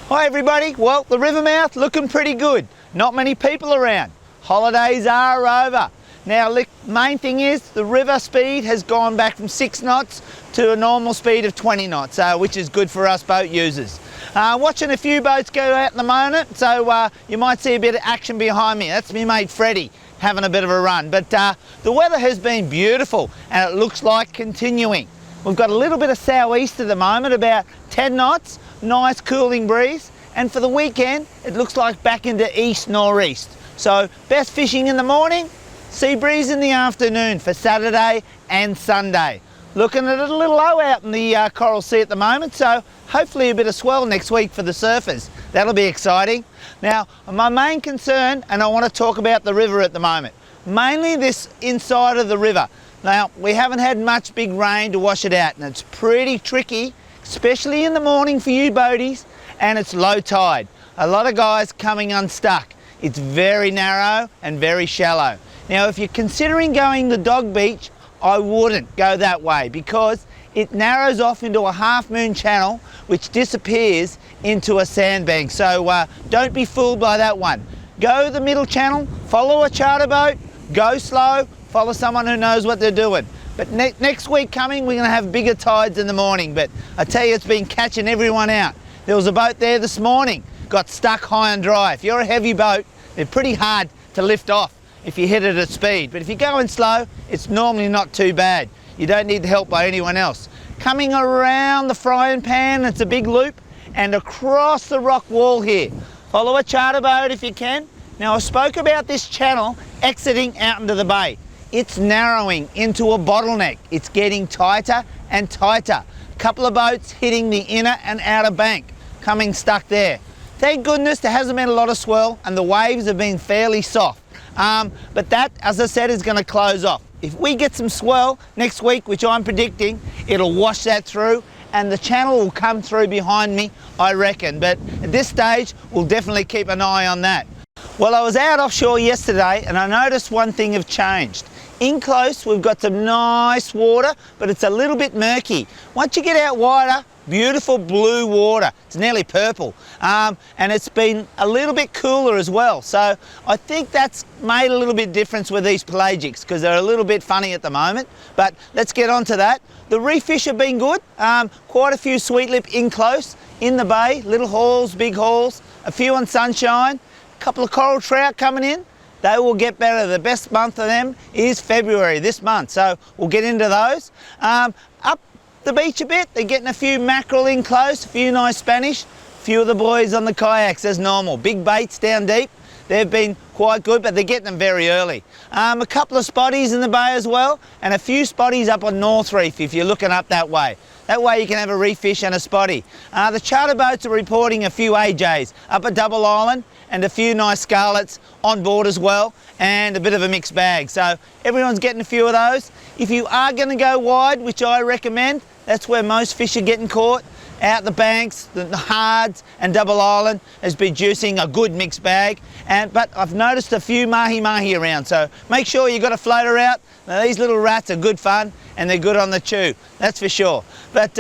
Hi everybody, well the river mouth looking pretty good. Not many people around. Holidays are over. Now main thing is the river speed has gone back from 6 knots to a normal speed of 20 knots, which is good for us boat users. Watching a few boats go out at the moment, so you might see a bit of action behind me. That's me mate Freddie having a bit of a run. But the weather has been beautiful and it looks like continuing. We've got a little bit of southeast at the moment, about 10 knots. Nice cooling breeze, and for the weekend it looks like back into east northeast. So best fishing in the morning, sea breeze in the afternoon for Saturday and Sunday. Looking at it a little low out in the Coral Sea at the moment, so hopefully a bit of swell next week for the surfers. That'll be exciting. Now my main concern, and I want to talk about the river at the moment, mainly this inside of the river. Now we haven't had much big rain to wash it out, and it's pretty tricky, especially in the morning for you boaties, and it's low tide. A lot of guys coming unstuck. It's very narrow and very shallow. Now if you're considering going the dog beach, I wouldn't go that way because it narrows off into a half moon channel which disappears into a sandbank. So don't be fooled by that one. Go the middle channel, follow a charter boat, go slow, follow someone who knows what they're doing. But next week coming, we're going to have bigger tides in the morning. But I tell you, it's been catching everyone out. There was a boat there this morning, got stuck high and dry. If you're a heavy boat, they're pretty hard to lift off if you hit it at speed. But if you're going slow, it's normally not too bad. You don't need help by anyone else. Coming around the frying pan, it's a big loop, and across the rock wall here. Follow a charter boat if you can. Now I spoke about this channel exiting out into the bay. It's narrowing into a bottleneck. It's getting tighter and tighter. A couple of boats hitting the inner and outer bank, coming stuck there. Thank goodness there hasn't been a lot of swell and the waves have been fairly soft. But that, as I said, is going to close off. If we get some swell next week, which I'm predicting, it'll wash that through and the channel will come through behind me, I reckon. But at this stage, we'll definitely keep an eye on that. Well, I was out offshore yesterday and I noticed one thing have changed. In close, we've got some nice water, but it's a little bit murky. Once you get out wider, beautiful blue water. It's nearly purple. And it's been a little bit cooler as well. So I think that's made a little bit difference with these pelagics because they're a little bit funny at the moment. But let's get on to that. The reef fish have been good. Quite a few sweetlip in close, in the bay, little hauls, big hauls, a few on sunshine, a couple of coral trout coming in. They will get better. The best month of them is February, this month. So we'll get into those. Up the beach a bit, they're getting a few mackerel in close, a few nice Spanish, a few of the boys on the kayaks as normal. Big baits down deep. They've been quite good, but they're getting them very early. A couple of spotties in the bay as well, and a few spotties up on North Reef if you're looking up that way. That way you can have a reef fish and a spotty. The charter boats are reporting a few AJs up at Double Island and a few nice scarlets on board as well, and a bit of a mixed bag. So everyone's getting a few of those. If you are going to go wide, which I recommend, that's where most fish are getting caught. Out the banks, the hards and Double Island has been juicing a good mixed bag. But I've noticed a few mahi-mahi around, so make sure you've got a floater out. Now these little rats are good fun and they're good on the chew, that's for sure. But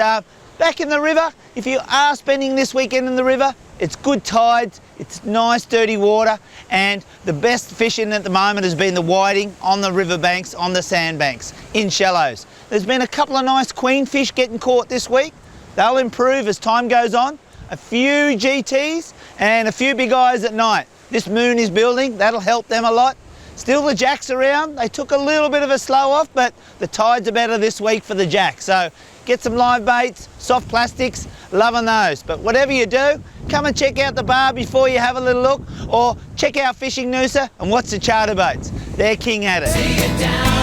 back in the river, if you are spending this weekend in the river, it's good tides, it's nice dirty water, and the best fishing at the moment has been the whiting on the riverbanks, on the sandbanks, in shallows. There's been a couple of nice queen fish getting caught this week. They'll improve as time goes on. A few GTs and a few big eyes at night. This moon is building, that'll help them a lot. Still the jacks around, they took a little bit of a slow off, but the tides are better this week for the jacks. So get some live baits, soft plastics, loving those. But whatever you do, come and check out the bar before you have a little look, or check out Fishing Noosa and watch the charter boats. They're king at it.